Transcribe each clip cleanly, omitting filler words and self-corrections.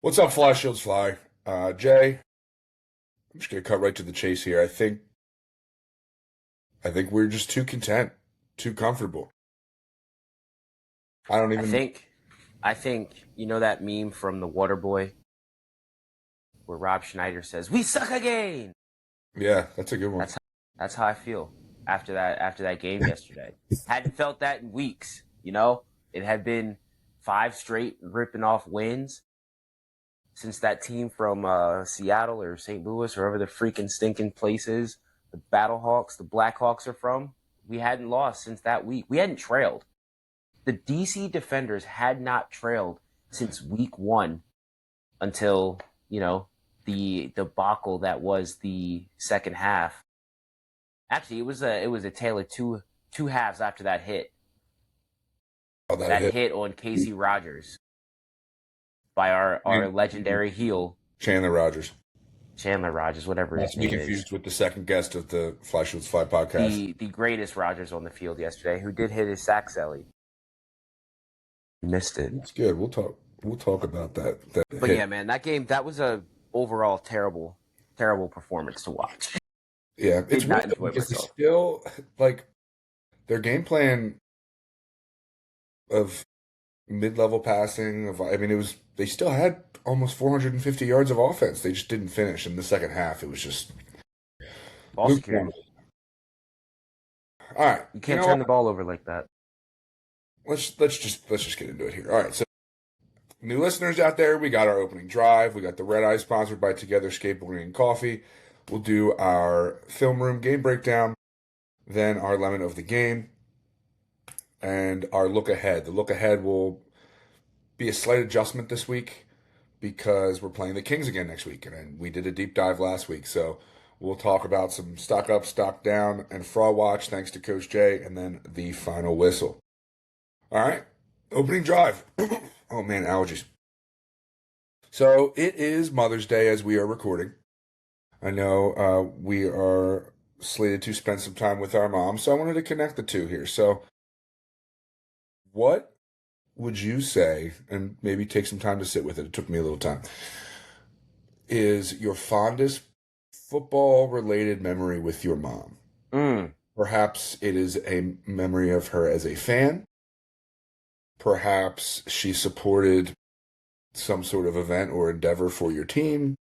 What's up, Fly Shields Fly? Jay, I'm just gonna cut right to the chase here. I think we're just too content, too comfortable. I don't I even. think, I think you know that meme from The Waterboy where Rob Schneider says, "We suck again." Yeah, that's a good one. That's how I feel after that game yesterday. Hadn't felt that in weeks. It had been five straight ripping off wins since that team from Seattle or St. Louis, or wherever the freaking stinking places the Battlehawks, the Blackhawks are from. We hadn't lost since that week. We hadn't trailed. The DC Defenders had not trailed since week one until the debacle that was the second half. Actually, it was a tale of two halves after that hit. Oh, that That hit. hit on Casey Rogers by our legendary heel Chandler Rogers. Chandler Rogers, whatever Not his to be name is. confused with the second guest of the Fly Shields Fly podcast. The greatest Rogers on the field yesterday, who did hit his sack celly. Missed it. It's good. We'll talk about that But hit. yeah, man, that game, that was a overall terrible performance to watch. Yeah, it's Did not weird though, enjoy because they myself. still like their game plan of mid-level passing. I mean, they still had almost 450 yards of offense. They just didn't finish in the second half. It was just Ball lukewarm. security. All right, You you can't know turn what? the ball over like that. Let's just get into it here. All right, so new listeners out there, we got our opening drive. We got the Red Eye sponsored by Together Skateboarding and Coffee. We'll do our film room game breakdown, then our lemon of the game, and our look ahead. The look ahead will be a slight adjustment this week because we're playing the Kings again next week, and we did a deep dive last week. So we'll talk about some stock up, stock down, and fraud watch thanks to Coach Jay, and then the final whistle. All right, opening drive. Oh man, allergies. So it is Mother's Day as we are recording. I know we are slated to spend some time with our mom, so I wanted to connect the two here. So, what would you say, and maybe take some time to sit with it? It took me a little time. Is your fondest football related memory with your mom? Mm. Perhaps it is a memory of her as a fan. Perhaps she supported some sort of event or endeavor for your team.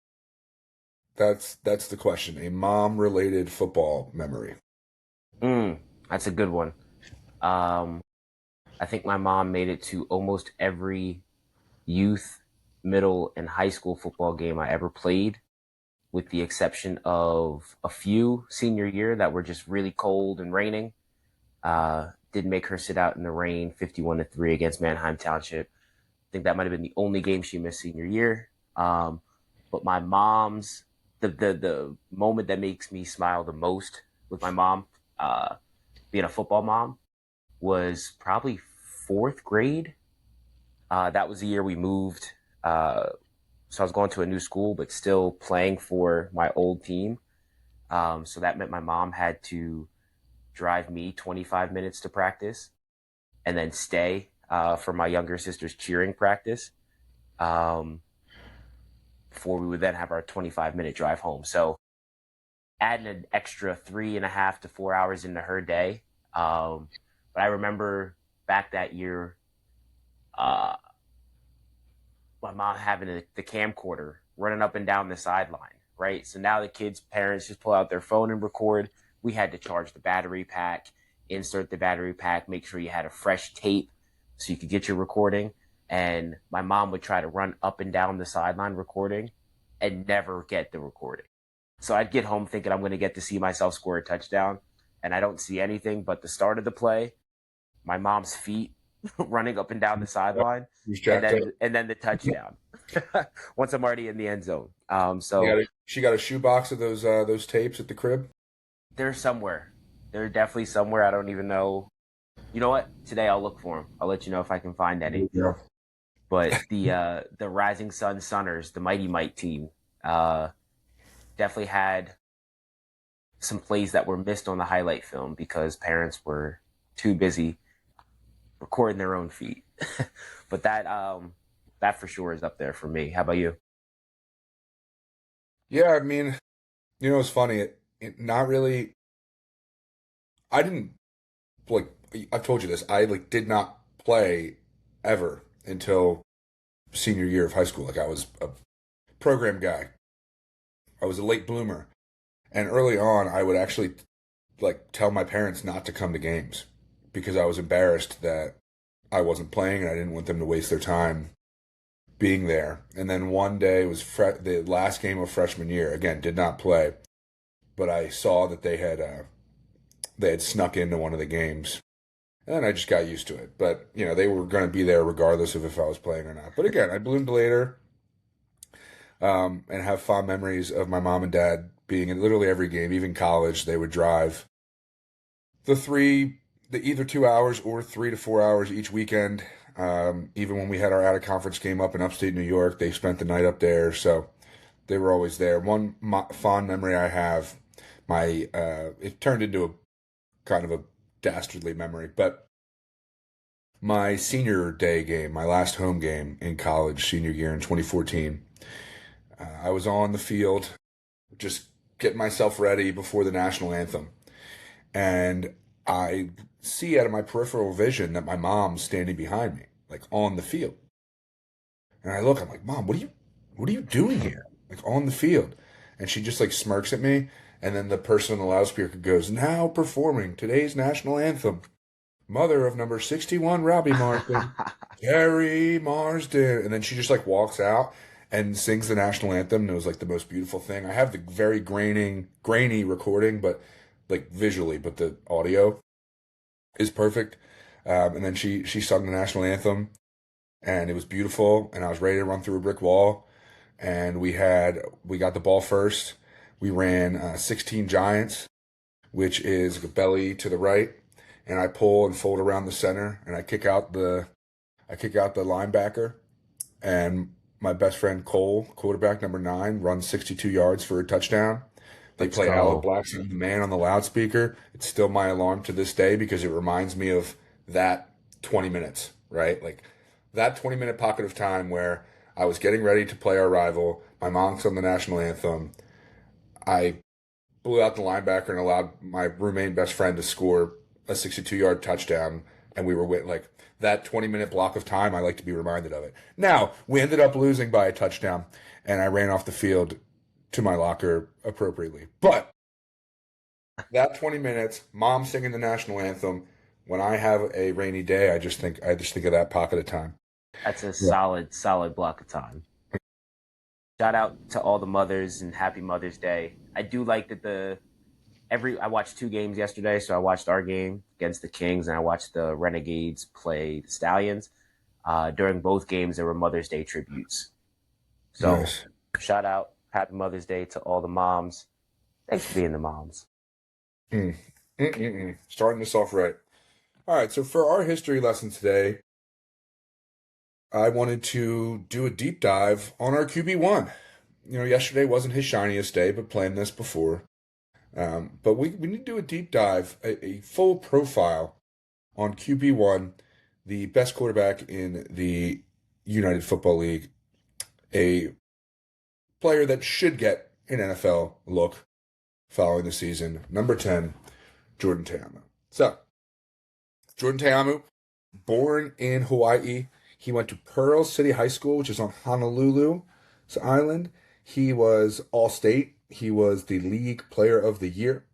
That's the question. A mom related football memory. That's a good one. Um, I think my mom made it to almost every youth, middle, and high school football game I ever played, with the exception of a few senior year that were just really cold and raining. Did make her sit out in the rain 51-3 against Manheim Township. I think that might have been the only game she missed senior year. But my mom's the moment that makes me smile the most with my mom, being a football mom, was probably fourth grade. That was the year we moved. So I was going to a new school, but still playing for my old team. So that meant my mom had to drive me 25 minutes to practice and then stay for my younger sister's cheering practice, um, before we would then have our 25-minute drive home. So adding an extra 3.5 to 4 hours into her day. But I remember back that year, uh, my mom having the camcorder running up and down the sideline, right? So now the kids' parents just pull out their phone and record. We had to charge the battery pack, insert the battery pack, make sure you had a fresh tape so you could get your recording. And my mom would try to run up and down the sideline recording and never get the recording. So I'd get home thinking I'm going to get to see myself score a touchdown, and I don't see anything but the start of the play, my mom's feet running up and down the sideline, She's and jacked up. then the touchdown. Once I'm already in the end zone. So She got a shoebox of those tapes at the crib. they're somewhere. They're definitely somewhere. I don't even know. You know what? Today I'll look for them. I'll let you know if I can find any. Yeah. But the Rising Sun Sunners, the Mighty Might team, uh, definitely had some plays that were missed on the highlight film because parents were too busy recording their own feet. But that for sure is up there for me. How about you? Yeah, I mean, it's funny. Not really. I didn't like. I've told you this. I like did not play ever until senior year of high school. Like I was a program guy. I was a late bloomer, and early on, I would actually like tell my parents not to come to games because I was embarrassed that I wasn't playing and I didn't want them to waste their time being there. And then one day was the last game of freshman year. Again, did not play, but I saw that they had snuck into one of the games, and then I just got used to it. But they were going to be there regardless of if I was playing or not. But again, I bloomed later, and have fond memories of my mom and dad being in literally every game. Even college, they would drive the either 2 hours or 3 to 4 hours each weekend. Even when we had our out of conference game up in upstate New York, they spent the night up there. So they were always there. One fond memory I have, it turned into a kind of a dastardly memory, but my senior day game, my last home game in college, senior year in 2014, I was on the field just getting myself ready before the national anthem. And I see out of my peripheral vision that my mom's standing behind me, like on the field. And I look, I'm like, Mom, what are you doing here? Like on the field. And she just like smirks at me. And then the person on the loudspeaker goes, now performing today's national anthem, mother of number 61, Robbie Marsden, Terry Marsden. And then she just like walks out and sings the national anthem. And it was like the most beautiful thing. I have the very grainy recording, but like visually, but the audio is perfect. And then she sung the national anthem, and it was beautiful. And I was ready to run through a brick wall. And we got the ball first. We ran 16 Giants, which is a belly to the right, and I pull and fold around the center, and I kick out the linebacker, and my best friend Cole, quarterback number 9, runs 62 yards for a touchdown. They Let's play Alec go. Black's Man on the loudspeaker. It's still my alarm to this day because it reminds me of that 20 minutes, right? Like that 20-minute pocket of time where I was getting ready to play our rival. My mom sung the national anthem. I blew out the linebacker and allowed my roommate and best friend to score a 62-yard touchdown, and we were like that 20-minute block of time. I like to be reminded of it. Now we ended up losing by a touchdown, and I ran off the field to my locker appropriately. But that 20 minutes, mom singing the national anthem. When I have a rainy day, I just think of that pocket of time. That's a Yeah. solid block of time. Shout out to all the mothers and happy Mother's Day. I do like that I watched 2 games yesterday, so I watched our game against the Kings and I watched the Renegades play the Stallions. During both games, there were Mother's Day tributes. So Nice. shout out, happy Mother's Day to all the moms. Thanks for being the moms. Mm. Mm-mm-mm. Starting this off right. All right, so for our history lesson today, I wanted to do a deep dive on our QB1. Yesterday wasn't his shiniest day, but planned this before. But we need to do a deep dive, a full profile on QB1, the best quarterback in the United Football League, a player that should get an NFL look following the season. Number 10, Jordan Ta'amu. So, Jordan Ta'amu, born in Hawaii. He went to Pearl City High School, which is on Honolulu's island. He was All-State. He was the league player of the year.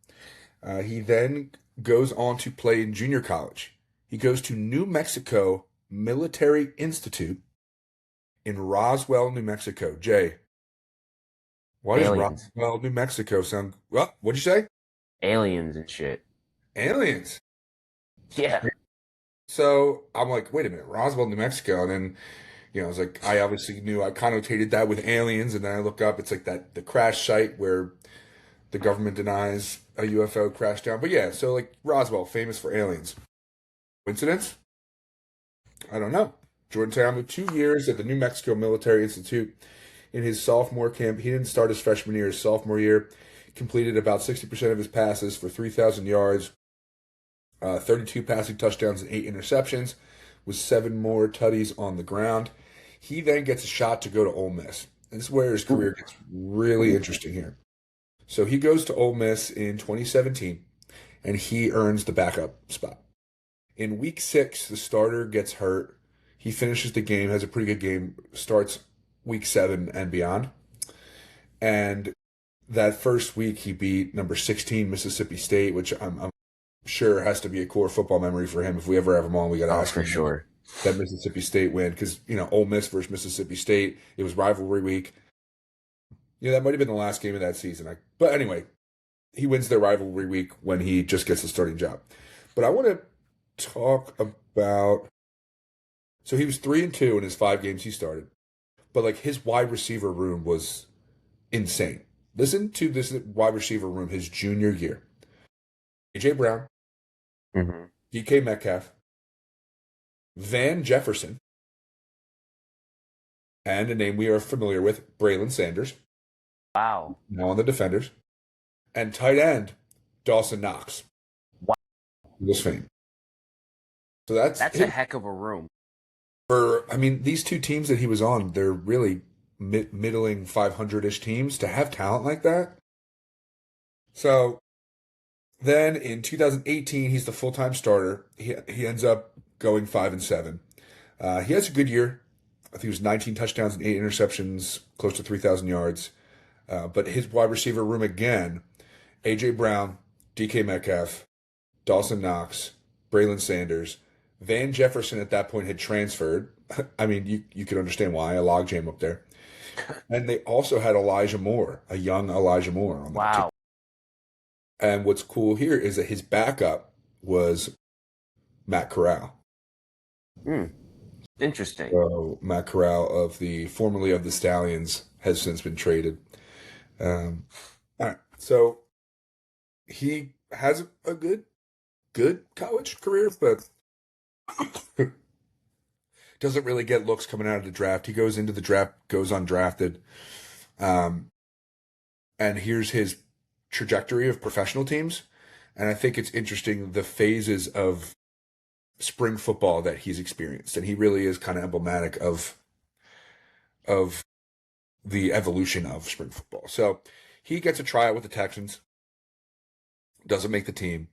He then goes on to play in junior college. He goes to New Mexico Military Institute in Roswell, New Mexico. Jay, why does Aliens. Roswell, New Mexico sound... Well, what'd you say? Aliens and shit. Aliens. Yeah. So I'm like, wait a minute, Roswell, New Mexico. And then, I was like, I obviously knew I connotated that with aliens. And then I look up, it's like the crash site where the government denies a UFO crashed down. But yeah, so like Roswell, famous for aliens. Coincidence? I don't know. Jordan Ta'amu, 2 years at the New Mexico Military Institute. In his sophomore camp, he didn't start his freshman year. His sophomore year, completed about 60% of his passes for 3,000 yards, 32 passing touchdowns and 8 interceptions, with 7 more tutties on the ground. He then gets a shot to go to Ole Miss. This is where his Ooh. career gets really interesting here. So he goes to Ole Miss in 2017, and he earns the backup spot. In week 6, the starter gets hurt. He finishes the game, has a pretty good game, starts week 7 and beyond. And that first week, he beat number 16 Mississippi State, which I'm sure has to be a core football memory for him. If we ever have him on, we got to Oh, ask for him sure. that Mississippi State win because Ole Miss versus Mississippi State. It was rivalry week. That might have been the last game of that season. But anyway, he wins their rivalry week when he just gets the starting job. But I want to talk about. So he was 3-2 in his 5 games he started, but like his wide receiver room was insane. Listen to this wide receiver room his junior year: AJ Brown, Hmm. DK Metcalf, Van Jefferson, and a name we are familiar with, Braylon Sanders, Wow. now on the defenders, and tight end Dawson Knox. Wow. Eagles fame. So that's That's a him. heck of a room. These 2 teams that he was on, they're really middling 500-ish teams to have talent like that. So then in 2018, he's the full-time starter. He ends up going 5-7. He has a good year. I think it was 19 touchdowns and 8 interceptions, close to 3,000 yards. But his wide receiver room again: AJ Brown, DK Metcalf, Dawson Knox, Braylon Sanders. Van Jefferson at that point had transferred. I mean, you can understand why, a logjam up there. And they also had Elijah Moore, a young Elijah Moore on that team. Wow. And what's cool here is that his backup was Matt Corral. Hmm. Interesting. So Matt Corral formerly of the Stallions has since been traded. All right, so he has a good college career, but doesn't really get looks coming out of the draft. He goes into the draft, goes undrafted, and here's his trajectory of professional teams. And I think it's interesting the phases of spring football that he's experienced, and he really is kind of emblematic of the evolution of spring football. So he gets a tryout with the Texans, doesn't make the team.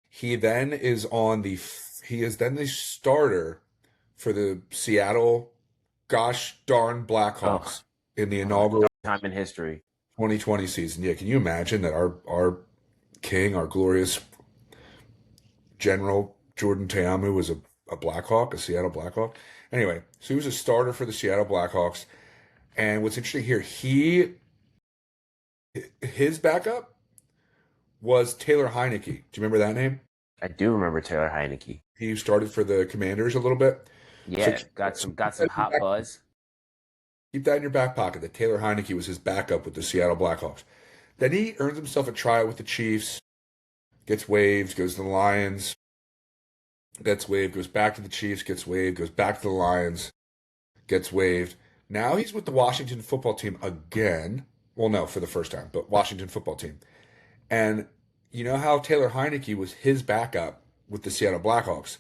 He then is the starter for the Seattle gosh darn Blackhawks in the inaugural time in history 2020 season. Yeah, can you imagine that our king, our glorious General Jordan Ta'amu was a Blackhawk, a Seattle Blackhawk? Anyway, so he was a starter for the Seattle Blackhawks. And what's interesting here, his backup was Taylor Heineke. Do you remember that name? I do remember Taylor Heineke. He started for the Commanders a little bit. Yeah, So got some hot buzz. keep that in your back pocket, that Taylor Heineke was his backup with the Seattle Blackhawks. Then he earns himself a tryout with the Chiefs, gets waived, goes to the Lions, gets waived, goes back to the Chiefs, gets waived, goes back to the Lions, gets waived. Now he's with the Washington football team again. Well, no, for the first time, but Washington football team. And you know how Taylor Heineke was his backup with the Seattle Blackhawks?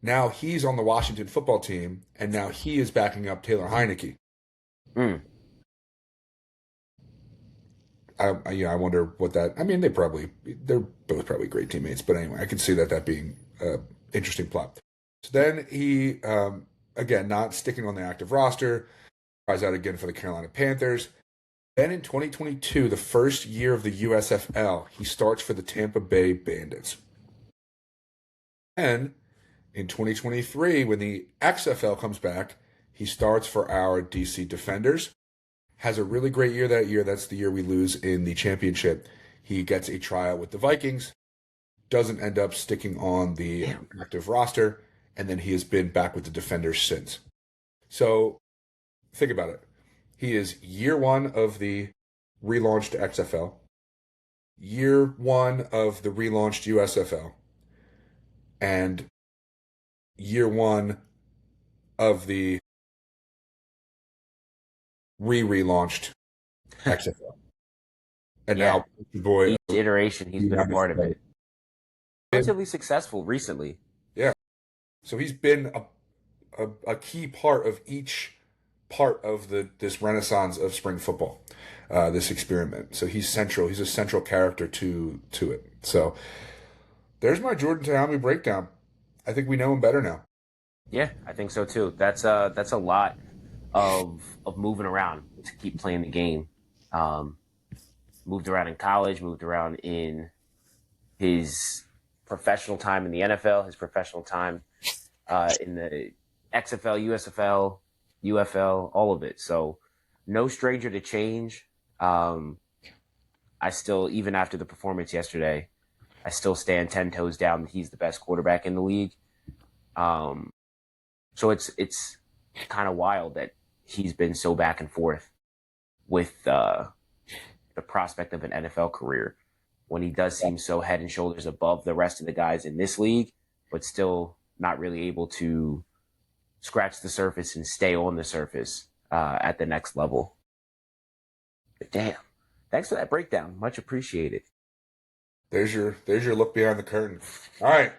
Now he's on the Washington football team, and now he is backing up Taylor Heineke. Mm. I wonder what that. I mean, they're both probably great teammates, but anyway, I can see that being an interesting plot. So then he, again, not sticking on the active roster, tries out again for the Carolina Panthers. Then in 2022, the first year of the USFL, he starts for the Tampa Bay Bandits. And in 2023, when the XFL comes back, he starts for our DC Defenders. Has a really great year that year. That's the year we lose in the championship. He gets a tryout with the Vikings, doesn't end up sticking on the active roster, and then he has been back with the Defenders since. So think about it. He is year 1 of the relaunched XFL, year 1 of the relaunched USFL, and year 1 of the relaunched XFL. And Yeah. now, boy, Each iteration, he's been a part of it. Relatively successful recently. Yeah. So he's been a key part of each part of this renaissance of spring football, this experiment. So he's central. He's a central character to it. So there's my Jordan Taami breakdown. I think we know him better now. Yeah, I think so too. That's a lot of moving around to keep playing the game. Um, Moved around in college, moved around in his professional time in the NFL, his professional time in the XFL, USFL, UFL, all of it. So no stranger to change. I still, even after the performance yesterday, I still stand 10 toes down that he's the best quarterback in the league. Um, so it's kind of wild that he's been so back and forth with the prospect of an NFL career when he does seem so head and shoulders above the rest of the guys in this league, but still not really able to scratch the surface and stay on the surface at the next level. But damn, thanks for that breakdown. Much appreciated. There's your look behind the curtain. All right,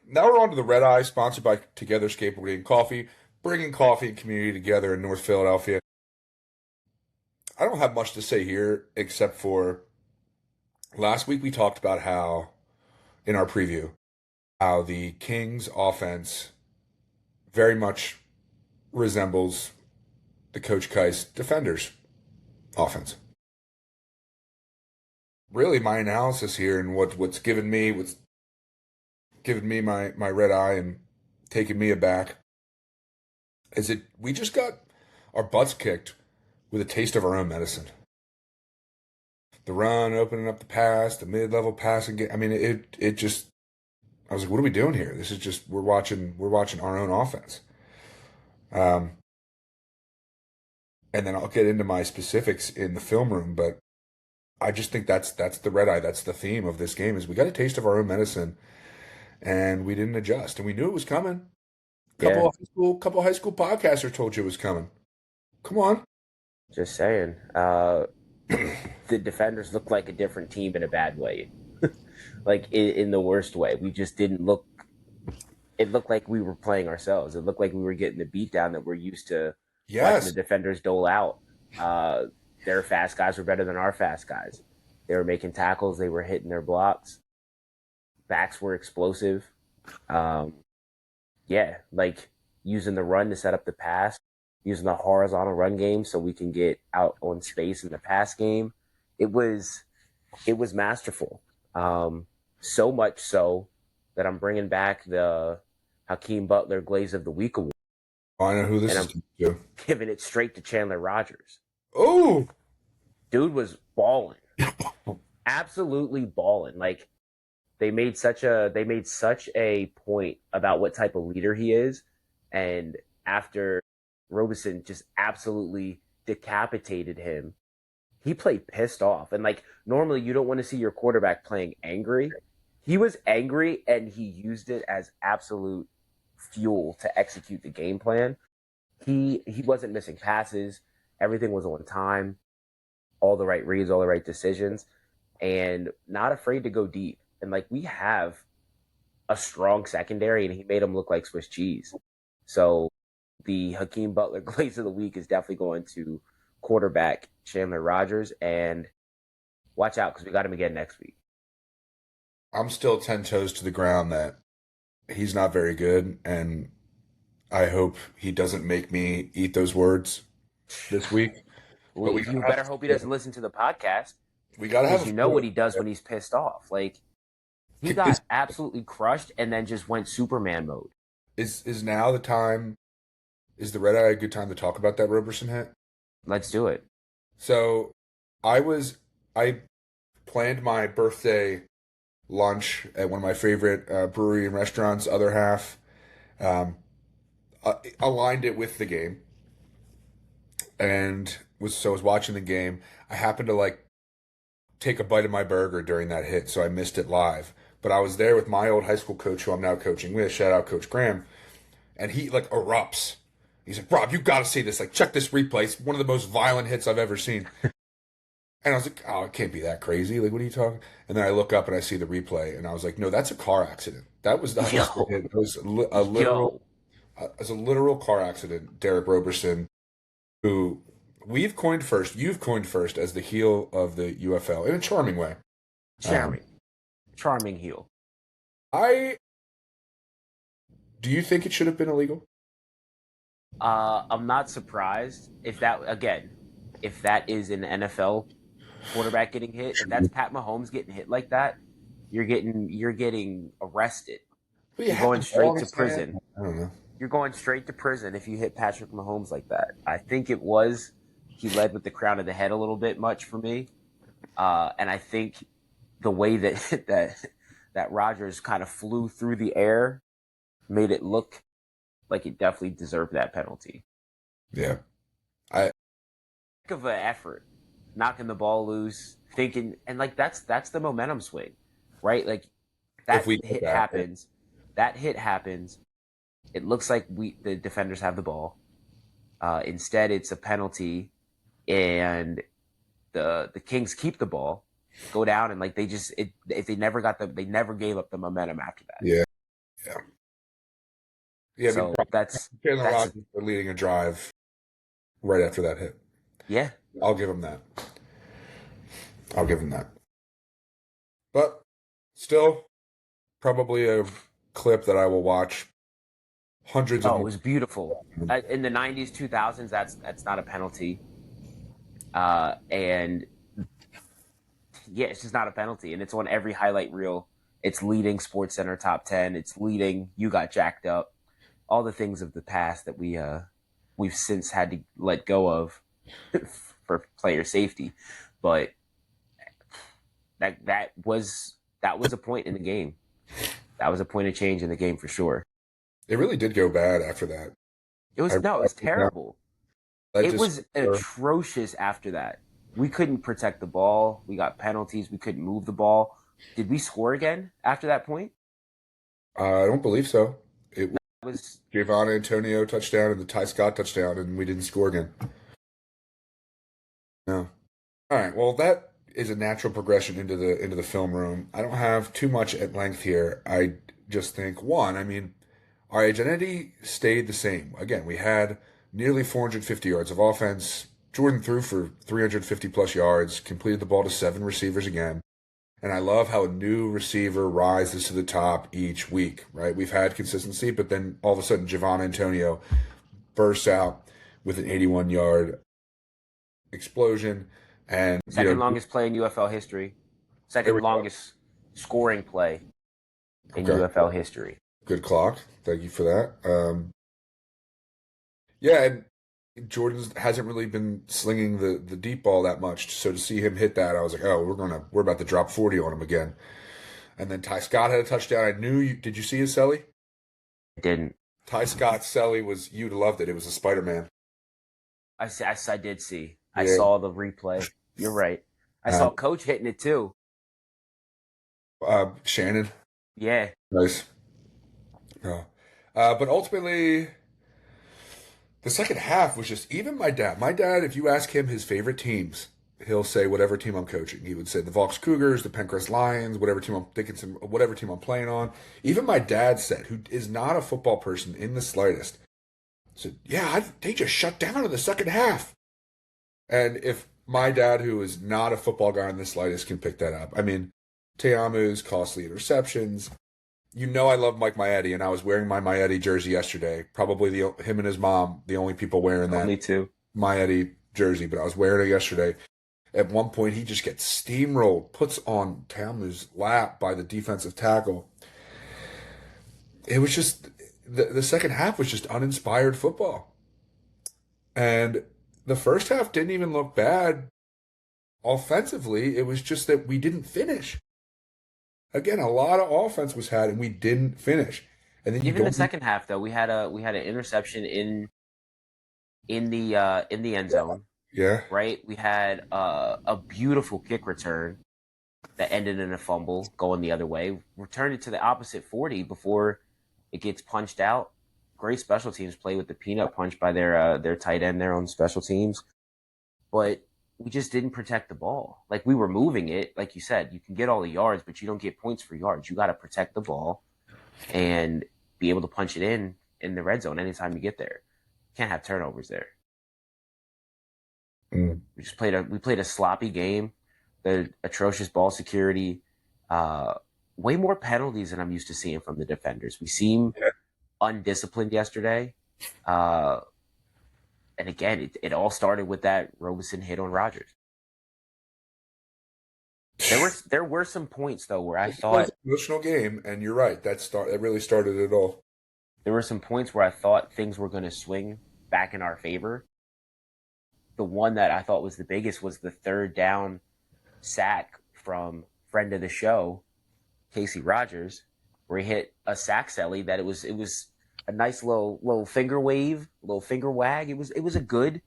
now we're on to the Red Eye, sponsored by Together Skateboarding and Coffee, bringing coffee and community together in North Philadelphia. I don't have much to say here except for last week we talked about how, in our preview, how the Kings offense very much resembles the Coach Keiss Defenders offense. Really, my analysis here and what's given me my red eye and taken me aback is that we just got our butts kicked with a taste of our own medicine. The run, opening up the pass, the mid-level passing game. I mean, it just. I was like, what are we doing here? This is just we're watching our own offense. And then I'll get into my specifics in the film room, but I just think that's the red eye. That's the theme of this game is we got a taste of our own medicine, and we didn't adjust, and we knew it was coming. Couple high school podcasters told you it was coming. Come on. Just saying. The Defenders looked like a different team in a bad way. Like in the worst way. We just didn't look. It looked like we were playing ourselves. It looked like we were getting the beat down that we're used to watching the Defenders dole out. Their fast guys were better than our fast guys. They were making tackles. They were hitting their blocks. Backs were explosive. Like using the run to set up the pass, using the horizontal run game so we can get out on space in the pass game. It was masterful. So much so that I'm bringing back the Hakeem Butler Glaze of the Week award. I know who this is. Giving it straight to Chandler Rogers. Oh, dude was balling, absolutely balling. Like they made such a point about what type of leader he is, and after Robeson just absolutely decapitated him, he played pissed off. And like normally you don't want to see your quarterback playing angry. He was angry and he used it as absolute fuel to execute the game plan. He wasn't missing passes. Everything was on time. All the right reads, all the right decisions, and not afraid to go deep. And like we have a strong secondary, and he made them look like Swiss cheese. So the Hakeem Butler Glaze of the Week is definitely going to quarterback Chandler Rogers, and watch out because we got him again next week. I'm still 10 toes to the ground that he's not very good, and I hope he doesn't make me eat those words this week. Well, you better hope he doesn't listen to the podcast. We gotta have. You know what he does when he's pissed off. Like he got absolutely crushed, and then just went Superman mode. Is now the time? Is the red eye a good time to talk about that Roberson hit? Let's do it. So, I planned my birthday lunch at one of my favorite brewery and restaurants. Other half aligned it with the game, and was watching the game. I happened to take a bite of my burger during that hit, so I missed it live. But I was there with my old high school coach, who I'm now coaching with. Shout out Coach Graham, and he erupts. He's like, Rob, you got to see this. Check this replay. It's one of the most violent hits I've ever seen. And I was like, oh, it can't be that crazy. What are you talking? And then I look up and I see the replay, and I was like, no, that's a car accident. That was not just a hit. It was a literal car accident. Derek Roberson who we've coined first, you've coined first as the heel of the UFL in a charming way. Um, Charming, charming heel. I do you think it should have been illegal? I'm not surprised if that is an NFL quarterback getting hit. If that's Pat Mahomes getting hit like that, you're getting arrested. Well, you You're have the going ball straight in to his hand. prison. I don't know. You're going straight to prison if you hit Patrick Mahomes like that. I think it was he led with the crown of the head a little bit much for me, and I think the way that that Rodgers kind of flew through the air made it look like it definitely deserved that penalty. Yeah, I Heck of an effort, knocking the ball loose, thinking, and like that's the momentum swing, right? Like if that we get hit that, happens, that hit happens. It looks like the defenders have the ball. Instead, it's a penalty, and the Kings keep the ball, go down, and like if they never gave up the momentum after that. yeah, yeah, yeah. I mean, So Jalen that's Rodgers for leading a drive right after that hit. yeah. I'll give him that. I'll give him that. But still, probably a clip that I will watch hundreds of Oh, it more. was beautiful. In the '90s, 2000s, that's not a penalty, and yeah, it's just not a penalty, and it's on every highlight reel. It's leading Sports Center top 10. It's leading You Got Jacked Up. All the things of the past that we've since had to let go of for player safety, but that was a point in the game. That was a point of change in the game for sure. It really did go bad after that. It was no, it was terrible. That It just was atrocious after that. We couldn't protect the ball. We got penalties. We couldn't move the ball. Did we score again after that point? I don't believe so. It was It was Giovanni Antonio touchdown and the Ty Scott touchdown, and we didn't score again. No. All right. Well, that is a natural progression into the film room. I don't have too much at length here. I just think one. I mean, our identity stayed the same. Again, we had nearly 450 yards of offense. Jordan threw for 350 plus yards, completed the ball to seven receivers again. And I love how a new receiver rises to the top each week, right? We've had consistency, but then all of a sudden, Javon Antonio bursts out with an 81-yard explosion. And, second longest play in UFL history. there Second we go. longest scoring play in Okay. UFL history. Good clock. Thank you for that. Yeah, and Jordan hasn't really been slinging the deep ball that much. So to see him hit that, I was like, oh, we're about to drop 40 on him again. And then Ty Scott had a touchdown. I knew you. Did you see his celly? I didn't. Ty Scott's celly was you'd have loved it. It was a Spider Man. I did see. I Yeah. saw the replay. You're right. I saw Coach hitting it too. Shannon, Yeah. nice. But ultimately, the second half was just even my dad. My dad, if you ask him his favorite teams, he'll say whatever team I'm coaching. He would say the Vox Cougars, the Pencrest Lions, whatever team I'm thinking, whatever team I'm playing on. Even my dad said, who is not a football person in the slightest, said, "Yeah, they just shut down in the second half." And if my dad, who is not a football guy in the slightest, can pick that up, I mean, Teamu's costly interceptions. You know I love Mike Mietti, and I was wearing my Mietti jersey yesterday. Probably him and his mom, the only people wearing that Me too. Mietti jersey, but I was wearing it yesterday. At one point, he just gets steamrolled, puts on Teamu's lap by the defensive tackle. It was just, the second half was just uninspired football. And the first half didn't even look bad offensively. It was just that we didn't finish. Again, a lot of offense was had, and we didn't finish. And then you Even go the second half, though, we had an interception in the end zone. yeah, Right. We had a beautiful kick return that ended in a fumble going the other way. Returned it to the opposite 40 before it gets punched out. Great special teams play with the peanut punch by their tight end there on special teams, but we just didn't protect the ball. Like we were moving it, like you said, you can get all the yards, but you don't get points for yards. You got to protect the ball and be able to punch it in the red zone anytime you get there. You can't have turnovers there. Mm. We played a sloppy game, the atrocious ball security, uh, way more penalties than I'm used to seeing from the defenders. We seem Yeah. undisciplined yesterday. Uh, and again, it all started with that Robeson hit on Rogers. There were some points though where I It was thought an emotional game, and you're right. That really started it all. there were some points where I thought things were going to swing back in our favor. The one that I thought was the biggest was the third down sack from friend of the show, Casey Rogers, where he hit a sack celly that it was a nice little finger wave, little finger wag. It was a good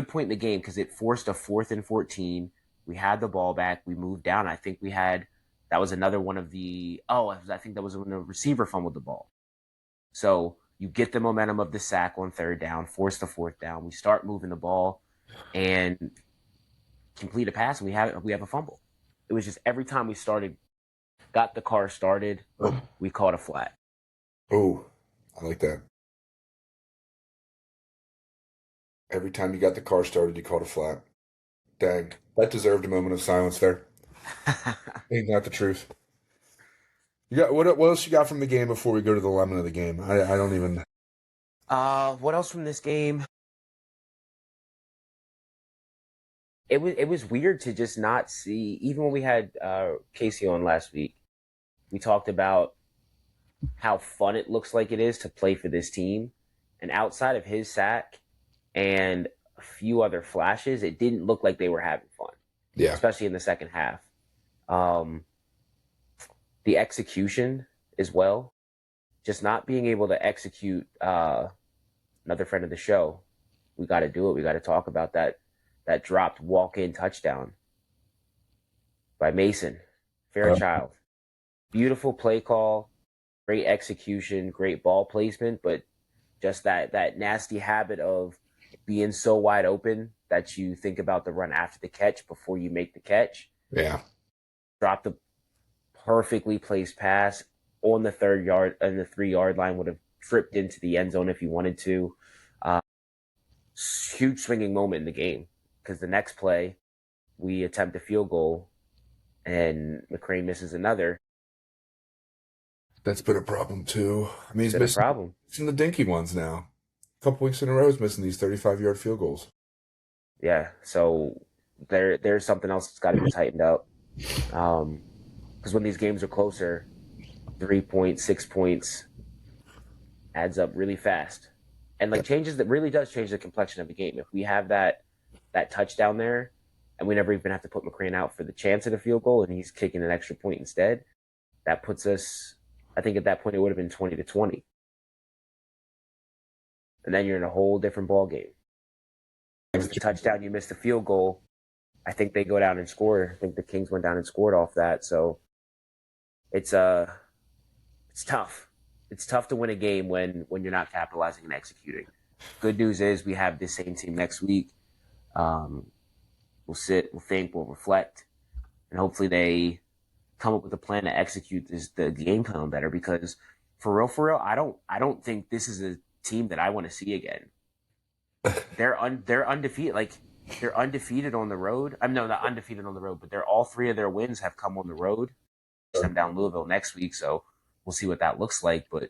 point in the game because it forced a 4th and 14. We had the ball back. We moved down. I think we had that was another one of the I think that was when the receiver fumbled the ball. So you get the momentum of the sack on third down, force the fourth down. We start moving the ball and complete a pass, and we have a fumble. It was just every time we got the car started, we caught a flat. Oh, I like that. Every time you got the car started, you called a flat. Dang, that deserved a moment of silence there. Ain't that the truth? You got what else you got from the game before we go to the lemon of the game? I don't even. What else from this game? It was weird to just not see. Even when we had Casey on last week, we talked about how fun it looks like it is to play for this team, and outside of his sack and a few other flashes, it didn't look like they were having fun, Yeah. especially in the second half. Um, the execution as well, just not being able to execute. Another friend of the show, we got to do it. We got to talk about that dropped walk-in touchdown by Mason Fairchild. Beautiful play call, great execution, great ball placement, but just that nasty habit of being so wide open that you think about the run after the catch before you make the catch. Yeah. Dropped a perfectly placed pass on the 3-yard line, would have tripped into the end zone if he wanted to. Huge swinging moment in the game because the next play we attempt a field goal and McCrane misses another. That's been a problem too. I mean, It's he's been a problem. missing the dinky ones now. A couple weeks in a row, he's missing these 35-yard field goals. Yeah, so there's something else that's got to be tightened up. Because when these games are closer, 3 points, 6 points adds up really fast, and like changes that really does change the complexion of the game. If we have that touchdown there, and we never even have to put McCrane out for the chance at a field goal, and he's kicking an extra point instead, that puts us. I think at that point it would have been 20-20, and then you're in a whole different ball game. It's the touchdown, you missed the field goal. I think they go down and score. I think the Kings went down and scored off that. So it's it's tough. It's tough to win a game when you're not capitalizing and executing. Good news is we have this same team next week. Um, we'll sit, we'll think, we'll reflect, and hopefully they come up with a plan to execute the game plan better. Because for real, I don't think this is a team that I want to see again. They're undefeated. Like they're undefeated on the road. I'm no, not undefeated on the road, but they're all three of their wins have come on the road. Them down Louisville next week, so we'll see what that looks like. But I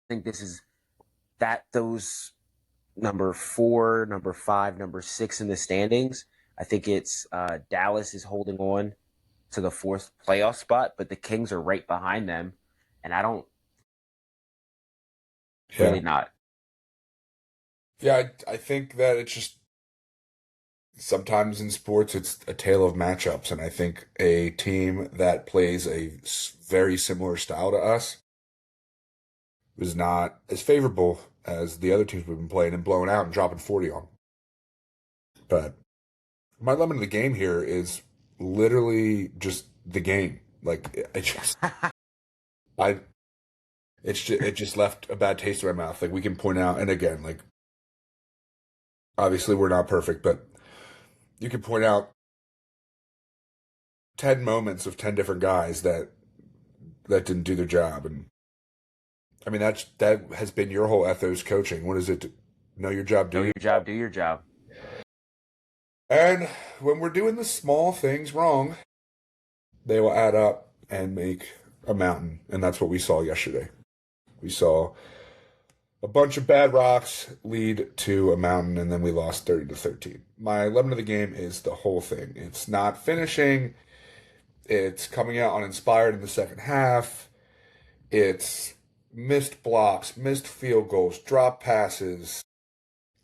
think this is those number 4, number 5, number 6 in the standings. I think it's Dallas is holding on to the 4th playoff spot, but the Kings are right behind them, and I don't Yeah. really not. Yeah, I think that it's just sometimes in sports it's a tale of matchups, and I think a team that plays a very similar style to us was not as favorable as the other teams we've been playing and blowing out and dropping 40 on. But my lemon of the game here is literally just the game. Like I it just left a bad taste in my mouth. Like we can point out, and again, like obviously we're not perfect, but you can point out 10 moments of 10 different guys that didn't do their job. And I mean that has been your whole ethos coaching. What is it? Know your job, do Know your your job, do your job. And when we're doing the small things wrong, they will add up and make a mountain. And that's what we saw yesterday. We saw a bunch of bad rocks lead to a mountain, and then we lost 30-13. My 11 of the game is the whole thing. It's not finishing. It's coming out uninspired in the second half. It's missed blocks, missed field goals, drop passes.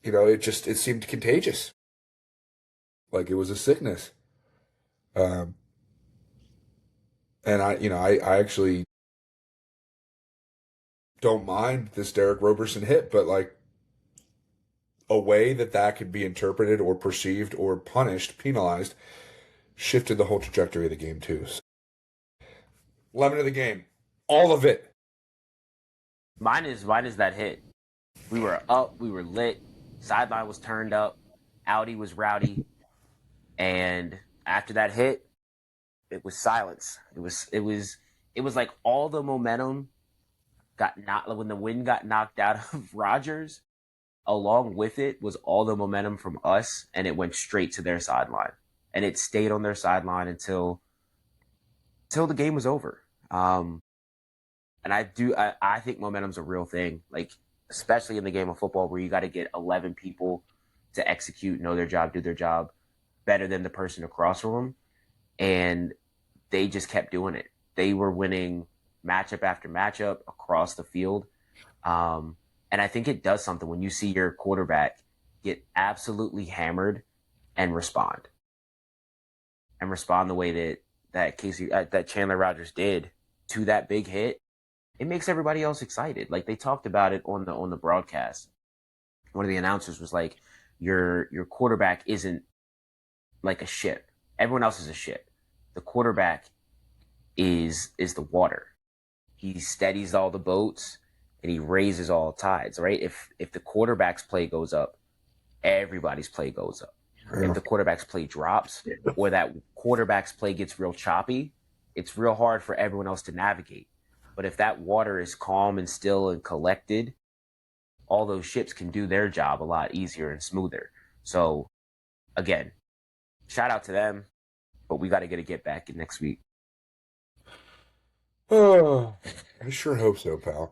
It seemed contagious. Like it was a sickness. Um, and I actually don't mind this Derek Roberson hit, but like a way that could be interpreted or perceived or punished, penalized, shifted the whole trajectory of the game too. So, 11 of the game, all of it. Mine is that hit. We were up, we were lit, sideline was turned up, Audi was rowdy, and after that hit, it was silence. It was like all the momentum got knocked when the wind got knocked out of Rodgers. Along with it was all the momentum from us, and it went straight to their sideline, and it stayed on their sideline until the game was over. And I think momentum's a real thing, like especially in the game of football where you got to get 11 people to execute, know their job, do their job better than the person across from them, and they just kept doing it. They were winning matchup after matchup across the field. And I think it does something when you see your quarterback get absolutely hammered and respond the way that Chandler Rogers did to that big hit. It makes everybody else excited. Like they talked about it on the broadcast. One of the announcers was like, your quarterback isn't like a ship. Everyone else is a ship. The quarterback is the water. He steadies all the boats and he raises all tides, right? If the quarterback's play goes up, everybody's play goes up. Yeah. If the quarterback's play drops or that quarterback's play gets real choppy, it's real hard for everyone else to navigate. But if that water is calm and still and collected, all those ships can do their job a lot easier and smoother. So, again, shout out to them, but we got to get back in next week. Oh, I sure hope so, pal.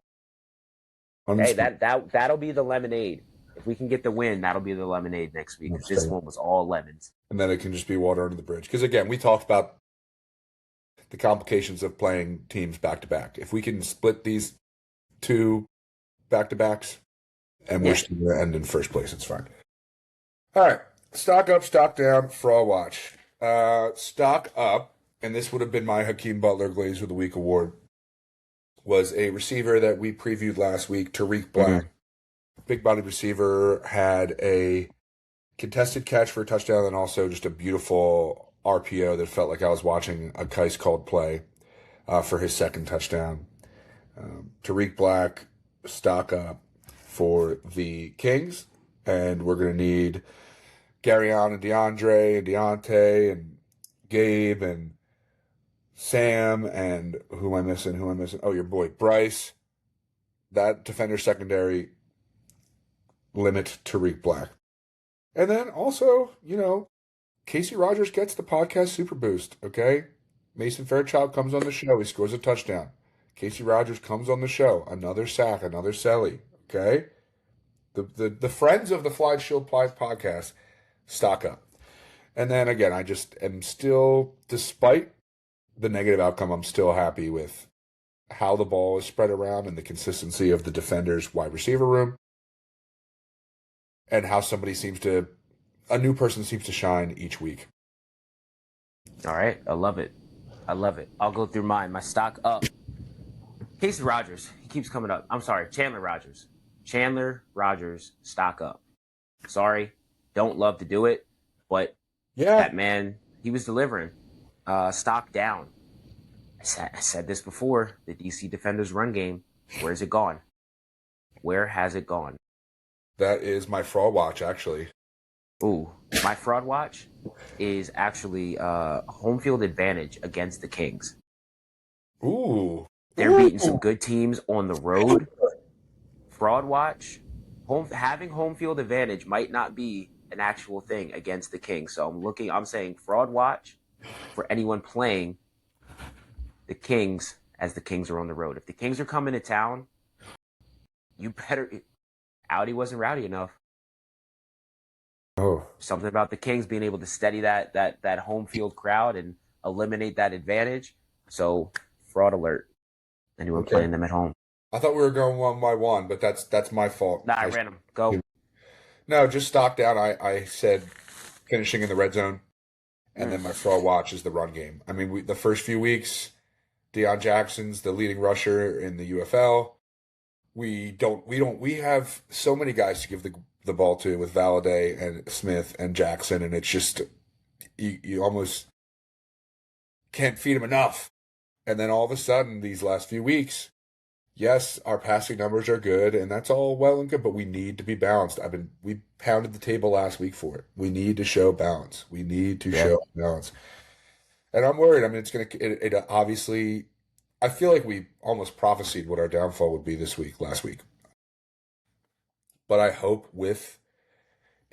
Hey, that'll be the lemonade. If we can get the win, that'll be the lemonade next week. Because this one was all lemons. And then it can just be water under the bridge. Because again, we talked about the complications of playing teams back to back. If we can split these two back to backs, and we're still going to end in first place, it's fine. All right, stock up, stock down, fraud watch. Stock up, and this would have been my Hakeem Butler Glaze of the Week award, was a receiver that we previewed last week, Tariq Black. Mm-hmm. Big body receiver, had a contested catch for a touchdown and also just a beautiful RPO that felt like I was watching a Kais called play for his second touchdown. Tariq Black, stock up for the Kings, and we're going to need Garyon and DeAndre and Deontay and Gabe and Sam and who am I missing? Oh, your boy Bryce. That defender secondary, limit Tariq Black. And then also, Casey Rogers gets the podcast super boost, okay? Mason Fairchild comes on the show. He scores a touchdown. Casey Rogers comes on the show. Another sack, another celly, okay? The friends of the Fly Shield Plies podcast stock up. And then again, I just am still, despite the negative outcome, I'm still happy with how the ball is spread around and the consistency of the defenders' wide receiver room. And how a new person seems to shine each week. All right. I love it. I'll go through mine. My stock up. Casey Rogers. He keeps coming up. I'm sorry. Chandler Rogers, stock up. Sorry. Don't love to do it. But that man, he was delivering. Stock down. I said this before. The DC Defenders run game. Where's it gone? Where has it gone? That is my fraud watch, actually. Ooh, my fraud watch is actually home field advantage against the Kings. Ooh. They're beating some good teams on the road. Fraud watch, having home field advantage might not be an actual thing against the Kings. So I'm saying fraud watch for anyone playing the Kings as the Kings are on the road. If the Kings are coming to town, you better. Audi wasn't rowdy enough. Oh, Something about the Kings being able to steady that home field crowd and eliminate that advantage. So fraud alert. Anyone okay. playing them at home? I thought we were going one by one, but that's my fault. Nah, I ran them. Go. No, just stock down. I said finishing in the red zone, and then my fraud watch is the run game. I mean, the first few weeks, Deion Jackson's the leading rusher in the UFL. We have so many guys to give the ball to with Valladay and Smith and Jackson, and it's just you almost can't feed them enough. And then all of a sudden, these last few weeks, yes, our passing numbers are good, and that's all well and good, but we need to be balanced. We pounded the table last week for it. We need to show balance. We need to show balance. And I'm worried. I mean, it obviously, I feel like we almost prophesied what our downfall would be last week. But I hope with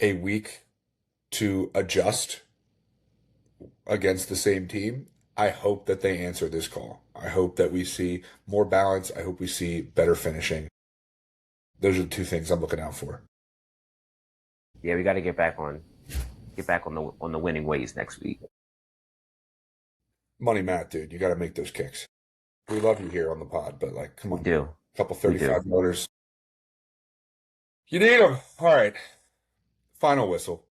a week to adjust against the same team, I hope that they answer this call. I hope that we see more balance. I hope we see better finishing. Those are the two things I'm looking out for. Yeah, we got to get back on the winning ways next week. Money Matt, dude, you got to make those kicks. We love you here on the pod, but like, come on, We do. A couple 35 motors. You need them. All right. Final whistle.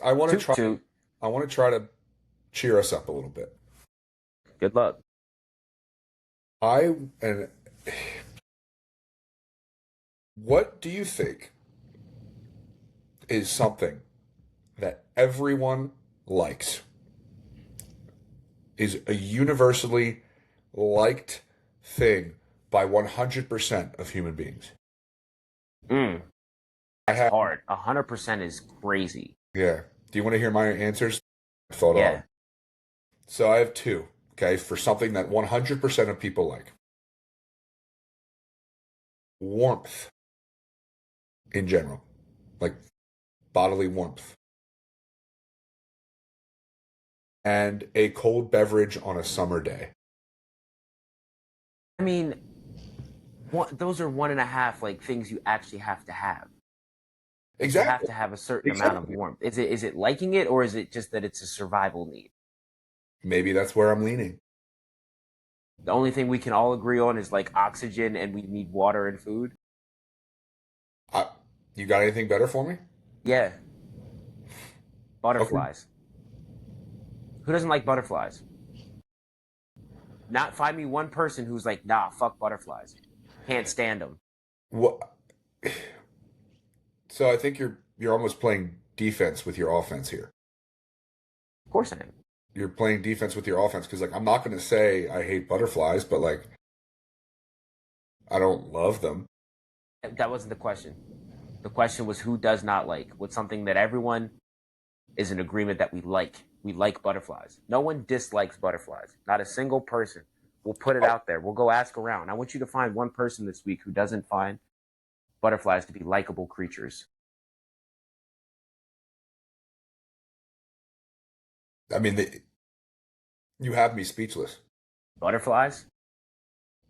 I want to try. I want to try to cheer us up a little bit. Good luck. What do you think is something that everyone likes? Is a universally liked thing by 100% of human beings? That's hard. 100% is crazy. Yeah. Do you want to hear my answers? Yeah. So I have two, okay, for something that 100% of people like. Warmth in general, like bodily warmth. And a cold beverage on a summer day. I mean, those are 1.5 like things you actually have to have. Exactly. You have to have a certain amount of warmth. Is it liking it, or is it just that it's a survival need? Maybe that's where I'm leaning. The only thing we can all agree on is like oxygen, and we need water and food. You got anything better for me? Yeah. Butterflies. Okay. Who doesn't like butterflies? Not find me one person who's like, nah, fuck butterflies. Can't stand them. What? So I think you're almost playing defense with your offense here. Of course I am. You're playing defense with your offense because, like, I'm not going to say I hate butterflies, but like, I don't love them. That wasn't the question. The question was who does not like. What's something that everyone is in agreement that we like. We like butterflies. No one dislikes butterflies. Not a single person. We'll put it out there. We'll go ask around. I want you to find one person this week who doesn't find butterflies to be likable creatures. I mean, you have me speechless. Butterflies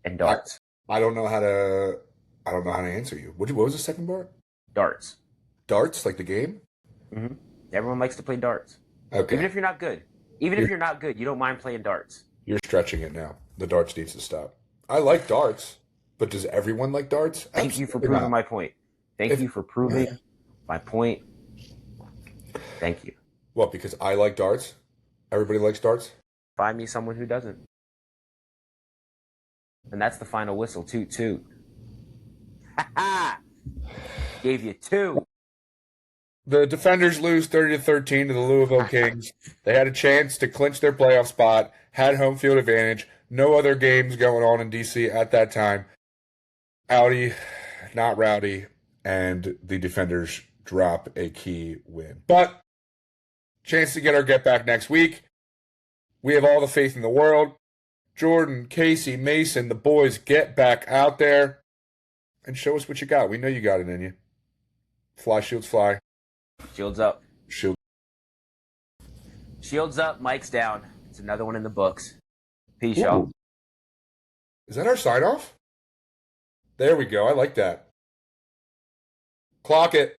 and darts. I don't know how to answer you. What was the second part? Darts. Darts, like the game? Mm-hmm. Everyone likes to play darts. Okay. Even if you're not good. If you're not good, you don't mind playing darts. You're stretching it now. The darts needs to stop. I like darts, but does everyone like darts? Thank you for proving my point. Thank you for proving my point. Thank you. What, because I like darts? Everybody likes darts? Find me someone who doesn't. And that's the final whistle. Toot, toot. Ha-ha! Gave you 2. The Defenders lose 30-13 to the Louisville Kings. They had a chance to clinch their playoff spot, had home field advantage. No other games going on in D.C. at that time. Audi, not rowdy, and the Defenders drop a key win. But chance to get our get back next week. We have all the faith in the world. Jordan, Casey, Mason, the boys, get back out there and show us what you got. We know you got it in you. Fly, Shields, fly. Shields up. Shield. Shields up, mics down. It's another one in the books. Peace, y'all. Ooh. Is that our sign off? There we go. I like that. Clock it.